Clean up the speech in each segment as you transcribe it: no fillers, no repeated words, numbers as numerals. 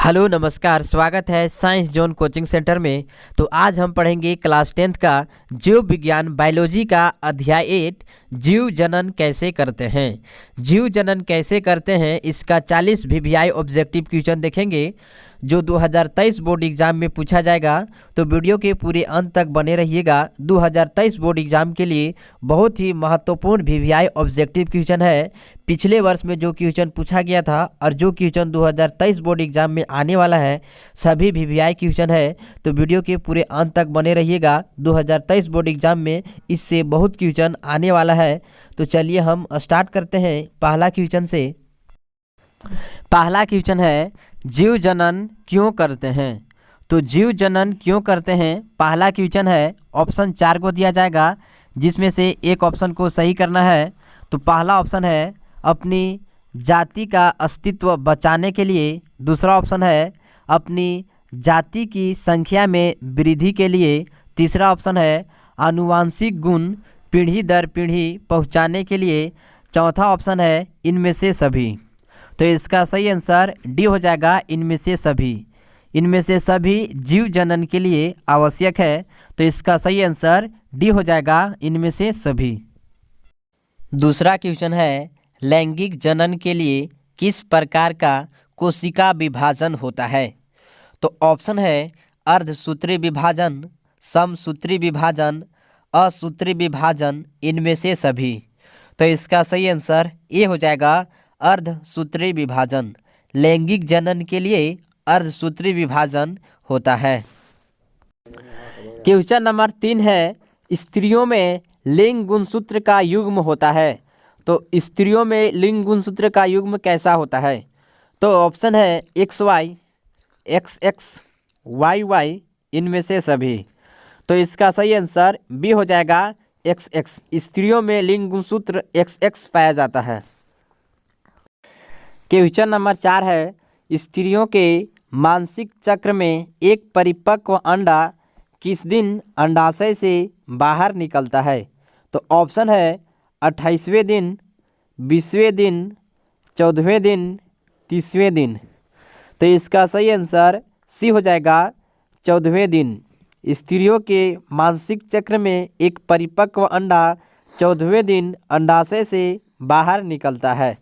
Hello नमस्कार, स्वागत है साइंस जोन कोचिंग सेंटर में। तो आज हम पढ़ेंगे क्लास 10th का जीव विज्ञान बायोलॉजी का अध्याय 8 जीव जनन कैसे करते हैं। जीव जनन कैसे करते हैं इसका 40 वीवीआई ऑब्जेक्टिव क्वेश्चन देखेंगे जो 2023 बोर्ड एग्जाम में पूछा जाएगा। तो वीडियो के पूरे अंत तक बने रहिएगा। 2023 बोर्ड एग्जाम के लिए बहुत ही महत्वपूर्ण वीवीआई ऑब्जेक्टिव क्वेश्चन है। पिछले वर्ष में जो क्वेश्चन पूछा गया था और जो क्वेश्चन 2023 बोर्ड एग्जाम में आने वाला है सभी वीवीआई क्वेश्चन है। तो वीडियो के पूरे अंत तक बने रहिएगा। 2023 बोर्ड एग्जाम में इससे बहुत क्वेश्चन आने वाला है। तो चलिए हम स्टार्ट करते हैं पहला क्वेश्चन से। पहला क्वेश्चन है जीव जनन क्यों करते हैं। तो जीव जनन क्यों करते हैं पहला क्वेश्चन है। ऑप्शन 4 को दिया जाएगा जिसमें से एक ऑप्शन को सही करना है। तो पहला ऑप्शन है अपनी जाति का अस्तित्व बचाने के लिए। दूसरा ऑप्शन है अपनी जाति की संख्या में वृद्धि के लिए। तीसरा ऑप्शन है आनुवांशिक गुण पीढ़ी दर पीढ़ी पहुंचाने के लिए। चौथा ऑप्शन है इनमें से सभी। तो इसका सही आंसर डी हो जाएगा, इनमें से सभी। इनमें से सभी जीव जनन के लिए आवश्यक है। तो इसका सही आंसर डी हो जाएगा, इनमें से सभी। दूसरा क्वेश्चन है लैंगिक जनन के लिए किस प्रकार का कोशिका विभाजन होता है। तो ऑप्शन है अर्धसूत्री विभाजन, समसूत्री विभाजन, असूत्री विभाजन, इनमें से सभी। तो इसका सही आंसर ए हो जाएगा, अर्धसूत्री विभाजन। लैंगिक जनन के लिए अर्धसूत्री विभाजन होता है। क्वेश्चन नंबर 3 है स्त्रियों में लिंग गुणसूत्र का युग्म होता है। तो स्त्रियों में लिंग गुणसूत्र का युग्म कैसा होता है। तो ऑप्शन है XY, XX, YY, इनमें से सभी। तो इसका सही आंसर बी हो जाएगा, XX। स्त्रियों में लिंग गुणसूत्र XX पाया जाता है। क्वेश्चन नंबर 4 है स्त्रियों के मासिक चक्र में एक परिपक्व अंडा किस दिन अंडाशय से बाहर निकलता है। तो ऑप्शन है 28वें दिन, 20वें दिन, 14वें दिन, 30वें दिन। तो इसका सही आंसर सी हो जाएगा, 14वें दिन। स्त्रियों के मासिक चक्र में एक परिपक्व अंडा 14वें दिन अंडाशय से बाहर निकलता है।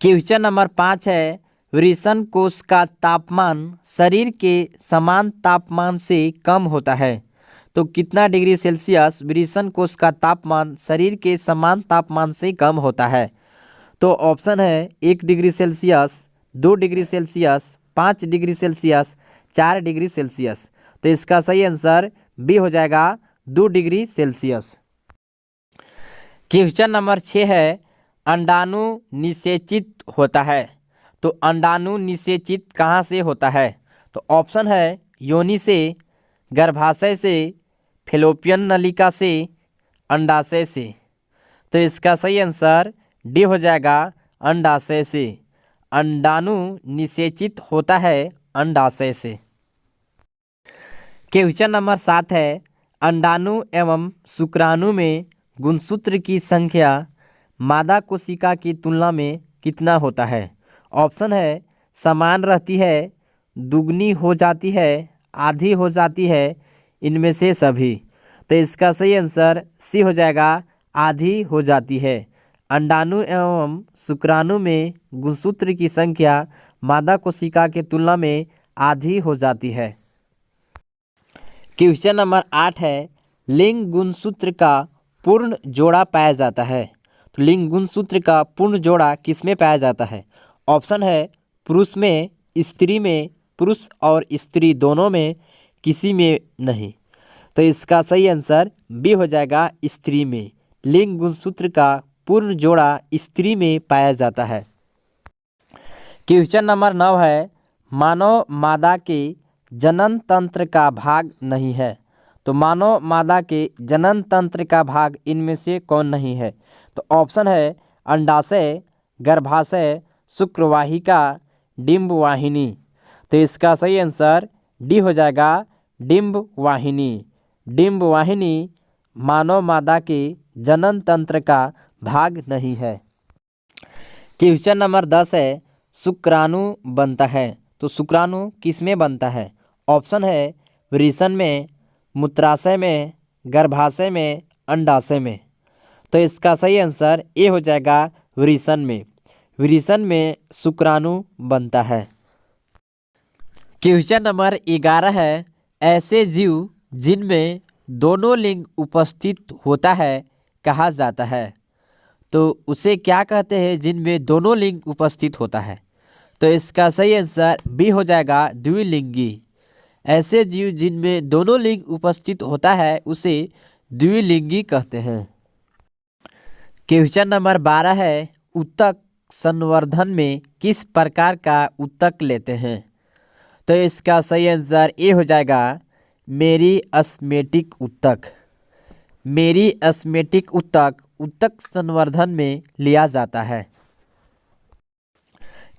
क्वेश्चन नंबर 5 है वृषण कोश का तापमान शरीर के समान तापमान से कम होता है। तो कितना डिग्री सेल्सियस वृषण कोश का तापमान शरीर के समान तापमान से कम होता है। तो ऑप्शन है 1 degree Celsius, 2 degree Celsius, 5 degree Celsius, 4 degree Celsius. तो इसका सही आंसर बी हो जाएगा, 2 डिग्री सेल्सियस। क्वेश्चन नंबर 6 है अंडाणु निषेचित होता है। तो अंडाणु निषेचित कहाँ से होता है। तो ऑप्शन है योनि से, गर्भाशय से, फैलोपियन नलिका से, अंडाशय से। तो इसका सही आंसर डी हो जाएगा, अंडाशय से। अंडाणु निषेचित होता है अंडाशय से। क्वेश्चन नंबर 7 है अंडाणु एवं शुक्राणु में गुणसूत्र की संख्या मादा कोशिका की तुलना में कितना होता है। ऑप्शन है समान रहती है, दुगनी हो जाती है, आधी हो जाती है, इनमें से सभी। तो इसका सही आंसर सी हो जाएगा, आधी हो जाती है। अंडाणु एवं शुक्राणु में गुणसूत्र की संख्या मादा कोशिका की तुलना में आधी हो जाती है। क्वेश्चन नंबर 8 है लिंग गुणसूत्र का पूर्ण जोड़ा पाया जाता है। तो लिंग गुणसूत्र का पूर्ण जोड़ा किसमें पाया जाता है। ऑप्शन है पुरुष में, स्त्री में, पुरुष और स्त्री दोनों में, किसी में नहीं। तो इसका सही आंसर बी हो जाएगा, स्त्री में। लिंग गुणसूत्र का पूर्ण जोड़ा स्त्री में पाया जाता है। क्वेश्चन नंबर 9 है मानव मादा के जनन तंत्र का भाग नहीं है। तो मानव मादा के जनन तंत्र का भाग इनमें से कौन नहीं है। तो ऑप्शन है अंडाशय, गर्भाशय, शुक्रवाहिका, डिंब वाहिनी। तो इसका सही आंसर डी हो जाएगा, डिंब वाहिनी। डिंब वाहिनी मानव मादा के जनन तंत्र का भाग नहीं है। क्वेश्चन नंबर 10 है शुक्राणु बनता है। तो शुक्राणु किस में बनता है? ऑप्शन है वृषण में, मूत्राशय में, गर्भाशय में, अंडाशय में। तो इसका सही आंसर ए हो जाएगा वृषण में। वृषण में शुक्राणु बनता है। क्वेश्चन नंबर 11 है, ऐसे जीव जिनमें दोनों लिंग उपस्थित होता है कहा जाता है। तो उसे क्या कहते हैं जिनमें दोनों लिंग उपस्थित होता है? तो इसका सही आंसर बी हो जाएगा द्विलिंगी। ऐसे जीव जिनमें दोनों लिंग उपस्थित होता है उसे द्विलिंगी कहते हैं। क्वेश्चन नंबर 12 है, ऊतक संवर्धन में किस प्रकार का ऊतक लेते हैं? तो इसका सही आंसर ए हो जाएगा मेरी अस्मेटिक ऊतक। मेरी अस्मेटिक ऊतक ऊतक संवर्धन में लिया जाता है।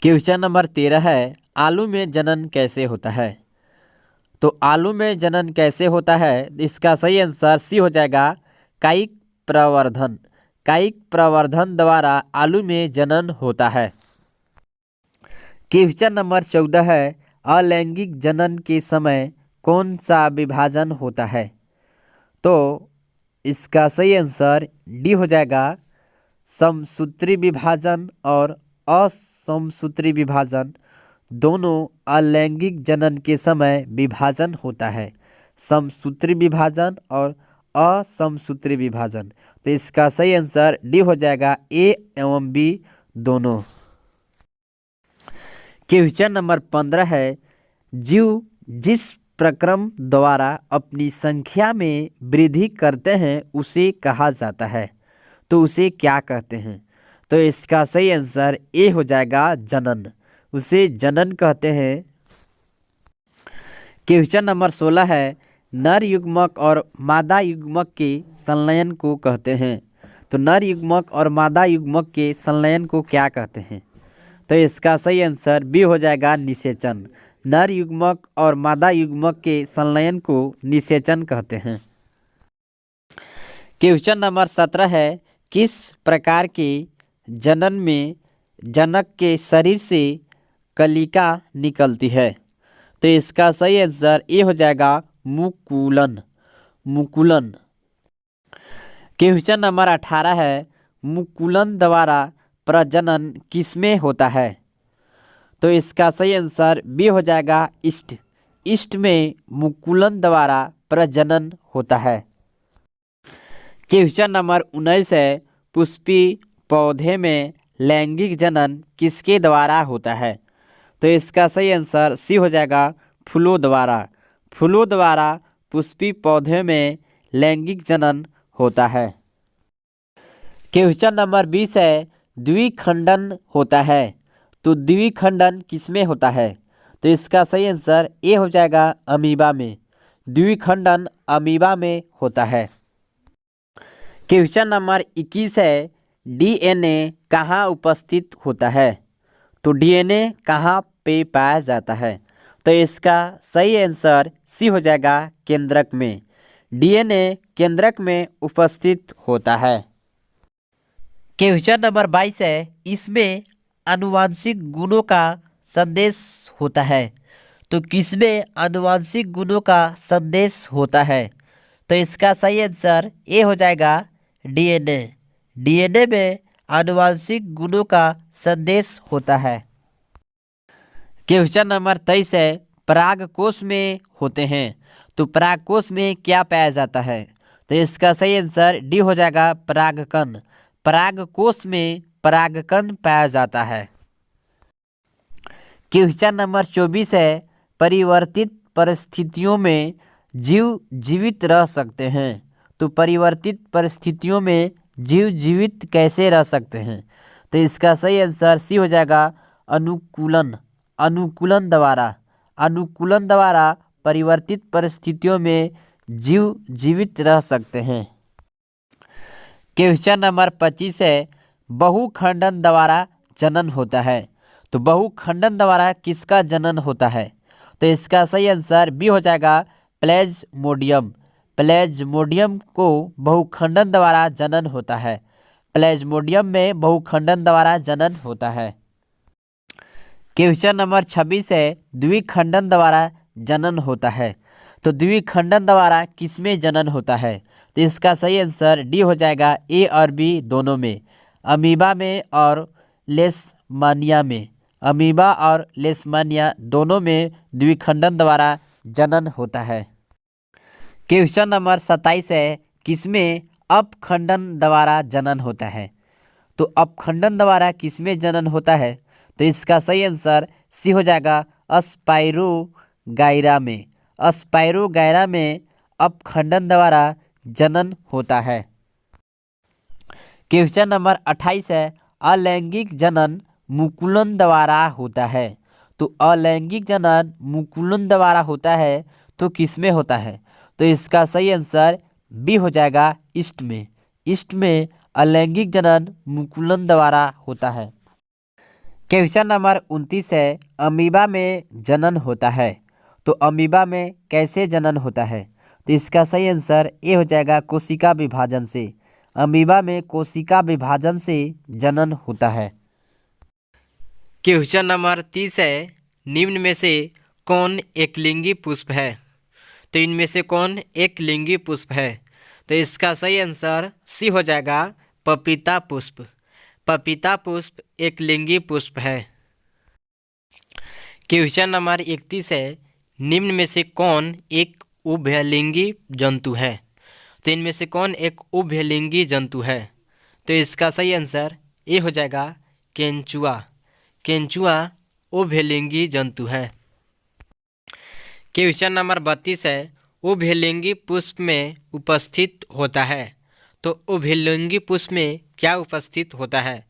क्वेश्चन नंबर 13 है, आलू में जनन कैसे होता है? तो आलू में जनन कैसे होता है? इसका सही आंसर सी हो जाएगा कायिक प्रवर्धन। कायिक प्रवर्धन द्वारा आलू में जनन होता है। क्वेश्चन नंबर 14 है, अलैंगिक जनन के समय कौन सा विभाजन होता है? तो इसका सही आंसर डी हो जाएगा समसूत्री विभाजन और असमसूत्री विभाजन। दोनों अलैंगिक जनन के समय विभाजन होता है, समसूत्री विभाजन और असमसूत्री विभाजन। तो इसका सही आंसर डी हो जाएगा ए एवं बी दोनों। क्वेश्चन नंबर 15 है, जीव जिस प्रक्रम द्वारा अपनी संख्या में वृद्धि करते हैं उसे कहा जाता है। तो उसे क्या कहते हैं? तो इसका सही आंसर ए हो जाएगा जनन। उसे जनन कहते हैं। क्वेश्चन नंबर 16 है, नर युग्मक और मादा युग्मक के संलयन को कहते हैं। तो नर युग्मक और मादा युग्मक के संलयन को क्या कहते हैं? तो इसका सही आंसर बी हो जाएगा निषेचन। नर युग्मक और मादा युग्मक के संलयन को निषेचन कहते हैं। क्वेश्चन नंबर 17 है, किस प्रकार के जनन में जनक के शरीर से कलिका निकलती है? तो इसका सही आंसर ए हो जाएगा मुकुलन। मुकुलन। क्वेश्चन नंबर 18 है, मुकुलन द्वारा प्रजनन किसमें होता है? तो इसका सही आंसर बी हो जाएगा इष्ट। इष्ट में मुकुलन द्वारा प्रजनन होता है। क्वेश्चन नंबर 19 है, पुष्पी पौधे में लैंगिक जनन किसके द्वारा होता है? तो इसका सही आंसर सी हो जाएगा फूलों द्वारा। फूलों द्वारा पुष्पी पौधे में लैंगिक जनन होता है। क्वेश्चन नंबर 20 है, द्विखंडन होता है। तो द्विखंडन किसमें होता है? तो इसका सही आंसर ए हो जाएगा अमीबा में। द्विखंडन अमीबा में होता है। क्वेश्चन नंबर 21 है, डीएनए कहाँ उपस्थित होता है? तो डीएनए कहाँ पे पाया जाता है? तो इसका सही आंसर सी हो जाएगा केंद्रक में। डीएनए केंद्रक में उपस्थित होता है। क्वेश्चन नंबर 22 है, इसमें आनुवांशिक गुणों का संदेश होता है। तो किसमें आनुवांशिक गुणों का संदेश होता है? तो इसका सही आंसर ए हो जाएगा डीएनए। डीएनए में आनुवांशिक गुणों का संदेश होता है। क्वेश्चन नंबर 23 है, परागकोश में होते हैं। तो परागकोश में क्या पाया जाता है? तो इसका सही आंसर डी हो जाएगा परागकण। परागकोश में परागकण पाया जाता है। क्वेश्चन नंबर 24 है, परिवर्तित परिस्थितियों में जीव जीवित रह सकते हैं। तो परिवर्तित परिस्थितियों में जीव जीवित कैसे रह सकते हैं? तो इसका सही आंसर सी हो जाएगा अनुकूलन। अनुकूलन द्वारा। अनुकूलन द्वारा परिवर्तित परिस्थितियों में जीव जीवित रह सकते हैं। क्वेश्चन नंबर 25 है, बहुखंडन द्वारा जनन होता है। तो बहुखंडन द्वारा किसका जनन होता है? तो इसका सही आंसर बी हो जाएगा प्लेज्मोडियम। प्लेज्मोडियम को बहुखंडन द्वारा जनन होता है। प्लेज्मोडियम में बहुखंडन द्वारा जनन होता है। क्वेश्चन नंबर 26 है, द्विखंडन द्वारा जनन होता है। तो द्विखंडन द्वारा किसमें जनन होता है? तो इसका सही आंसर डी हो जाएगा, ए और बी दोनों में, अमीबा में और लेशमानिया में। अमीबा और लेशमानिया दोनों में द्विखंडन द्वारा जनन होता है। क्वेश्चन नंबर 27 है, किसमें अपखंडन द्वारा जनन होता है? तो अपखंडन द्वारा किसमें जनन होता है? तो इसका सही आंसर सी हो जाएगा, स्पाइरोगाइरा में। स्पाइरोगाइरा में अपखंडन द्वारा जनन होता है। क्वेश्चन नंबर 28 है, अलैंगिक जनन मुकुलन द्वारा होता है। तो अलैंगिक जनन मुकुलन द्वारा होता है, तो किसमें होता है? तो इसका सही आंसर बी हो जाएगा, ईस्ट में। ईस्ट में अलैंगिक जनन मुकुलन द्वारा होता है। क्वेश्चन नंबर 29 है, अमीबा में जनन होता है। तो अमीबा में कैसे जनन होता है? तो इसका सही आंसर ए हो जाएगा, कोशिका विभाजन से। अमीबा में कोशिका विभाजन से जनन होता है। क्वेश्चन नंबर 30 है, निम्न में से कौन एकलिंगी पुष्प है? तो इनमें से कौन एकलिंगी पुष्प है? तो इसका सही आंसर सी हो जाएगा, पपीता पुष्प। पपीता पुष्प एकलिंगी पुष्प है। क्वेश्चन नंबर 31 है, निम्न में से कौन एक उभयलिंगी जंतु है? तो इनमें से कौन एक उभयलिंगी जंतु है? तो इसका सही आंसर ए हो जाएगा, केंचुआ। केंचुआ उभयलिंगी जंतु है। क्वेश्चन नंबर 32 है, उभयलिंगी पुष्प में उपस्थित होता है। तो उभयलिंगी पुष्प में क्या उपस्थित होता है?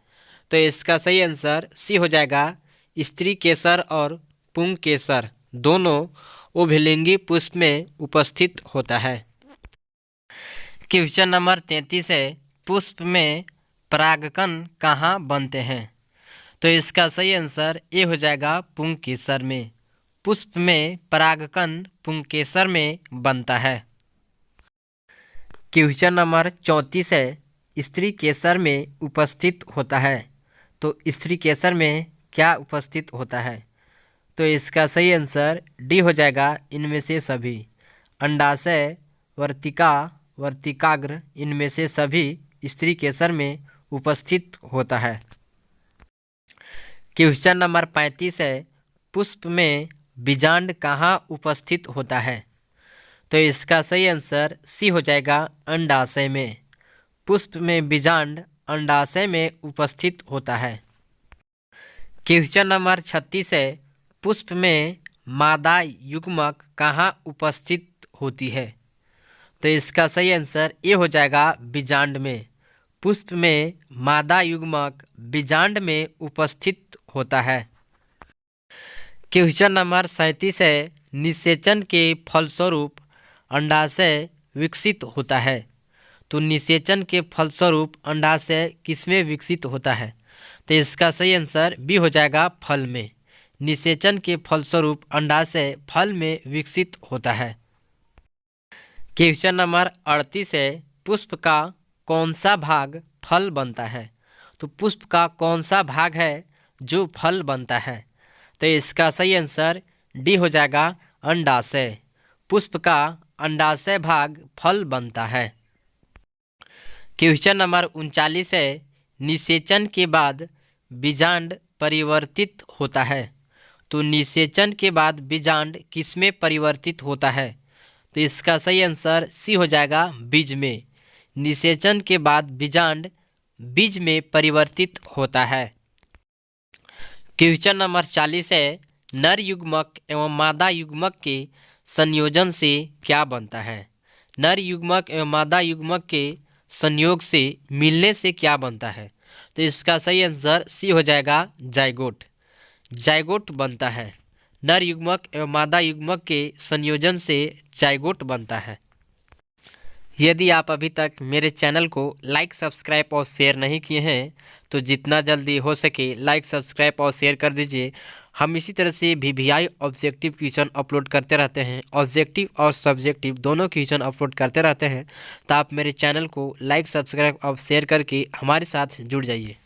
तो इसका सही आंसर सी हो जाएगा, स्त्री केसर और पुंग केसर दोनों उभयलिंगी पुष्प में उपस्थित होता है। क्वेश्चन नंबर 33 है, पुष्प में परागकण कहाँ बनते हैं? तो इसका सही आंसर ए हो जाएगा, पुंकेसर में। पुष्प में परागकण पुंकेसर में बनता है। क्वेश्चन नंबर 34 है, स्त्री केसर में उपस्थित होता है। तो स्त्री केसर में क्या उपस्थित होता है? तो इसका सही आंसर डी हो जाएगा, इनमें से सभी। अंडाशय, वर्तिका, वर्तिकाग्र, इनमें से सभी स्त्री केसर में उपस्थित होता है। क्वेश्चन नंबर 35 है, पुष्प में बीजांड कहाँ उपस्थित होता है? तो इसका सही आंसर सी हो जाएगा, अंडाशय में। पुष्प में बीजांड अंडाशय में उपस्थित होता है। क्वेश्चन नंबर 36 है, पुष्प में मादा युग्मक कहाँ उपस्थित होती है? तो इसका सही आंसर ए हो जाएगा, बीजांड में। पुष्प में मादा युग्मक बीजांड में उपस्थित होता है। क्वेश्चन नंबर 37 है, निषेचन के फलस्वरूप अंडाशय विकसित होता है। तो निषेचन के फलस्वरूप अंडाशय किसमें विकसित होता है? तो इसका सही आंसर बी हो जाएगा, फल में। निषेचन के फलस्वरूप अंडाशय फल में विकसित होता है। क्वेश्चन नंबर 38 है, पुष्प का कौन सा भाग फल बनता है? तो पुष्प का कौन सा भाग है जो फल बनता है? तो इसका सही आंसर डी हो जाएगा, अंडाशय। पुष्प का अंडाशय भाग फल बनता है। क्वेश्चन नंबर 39 है, निषेचन के बाद बीजांड परिवर्तित होता है। तो निषेचन के बाद बीजांड किसमें परिवर्तित होता है? तो इसका सही आंसर सी हो जाएगा, बीज में। निषेचन के बाद बीजांड बीज में परिवर्तित होता है। क्वेश्चन नंबर 40 है, नर युग्मक एवं मादा युग्मक के संयोजन से क्या बनता है? नर युग्मक एवं मादा युग्मक के संयोग से मिलने से क्या बनता है? तो इसका सही आंसर सी हो जाएगा, जाइगोट। जाइगोट बनता है। नर युग्मक एवं मादा युग्मक के संयोजन से जाइगोट बनता है। यदि आप अभी तक मेरे चैनल को लाइक, सब्सक्राइब और शेयर नहीं किए हैं तो जितना जल्दी हो सके लाइक, सब्सक्राइब और शेयर कर दीजिए। हम इसी तरह से VVI ऑब्जेक्टिव क्वेश्चन अपलोड करते रहते हैं। ऑब्जेक्टिव और सब्जेक्टिव दोनों क्वेश्चन अपलोड करते रहते हैं, तो आप मेरे चैनल को लाइक, सब्सक्राइब और शेयर करके हमारे साथ जुड़ जाइए।